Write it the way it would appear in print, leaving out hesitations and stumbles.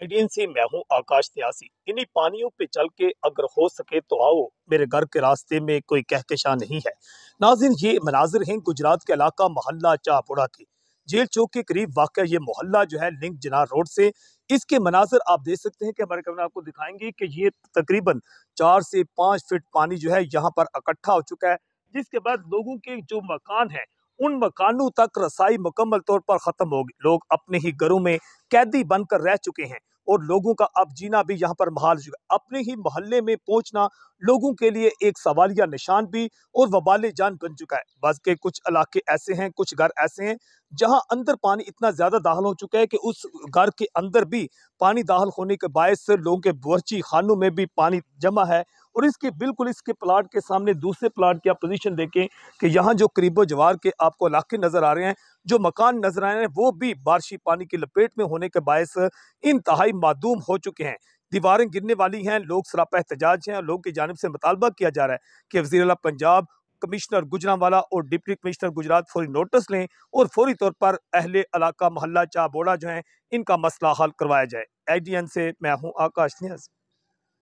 Indian से मैं हूं आकाश त्यासी। इन्हीं पानियों पे चल के अगर हो सके तो आओ, मेरे घर के रास्ते में कोई कहकशा नहीं है। नाज़रीन, ये मनाजिर हैं गुजरात के इलाका मोहल्ला चापुड़ा के। जेल चौक के करीब वाक़या ये मोहल्ला जो है लिंक जना रोड से। इसके मनाजिर आप देख सकते हैं कि हमारे कैमरा आपको दिखाएंगे कि ये तकरीबन 4 से 5 फीट पानी जो है यहाँ पर इकट्ठा हो चुका है, जिसके बाद लोगों के जो मकान हैं उन मकानों तक रसाई मुकम्मल तौर पर खत्म होगी। लोग अपने ही घरों में कैदी बनकर रह चुके हैं और लोगों का अब जीना भी यहाँ पर महाल हो चुका है। अपने ही मोहल्ले में पहुंचना लोगों के लिए एक सवालिया निशान भी और वबाले जान बन चुका है। बस के कुछ इलाके ऐसे हैं, कुछ घर ऐसे हैं जहां अंदर पानी इतना ज्यादा दाखिल हो चुका है कि उस घर के अंदर भी पानी दाखिल होने के बायस लोगों के बावर्ची खानों में भी पानी जमा है। और इसके बिल्कुल इसके प्लाट के सामने दूसरे प्लाट की आप पोजीशन देखें कि यहाँ जो करीबो जवार के आपको इलाके नजर आ रहे हैं, जो मकान नजर आ रहे हैं, वो भी बारिशी पानी की लपेट में होने के बायस इंतहाई मादूम हो चुके हैं। दीवारें गिरने वाली हैं, लोग सरापा एहतजाज हैं और लोगों की जानिब से मुतालबा किया जा रहा है कि वज़ीर आला पंजाब, कमिश्नर गुजरांवाला और डिप्टी कमिश्नर गुजरात फौरी नोटिस लें और फौरी तौर पर अहले इलाका मोहल्ला चाबोड़ा जो है इनका मसला हल करवाया जाए। IDN से मैं हूँ आकाश न्याज़।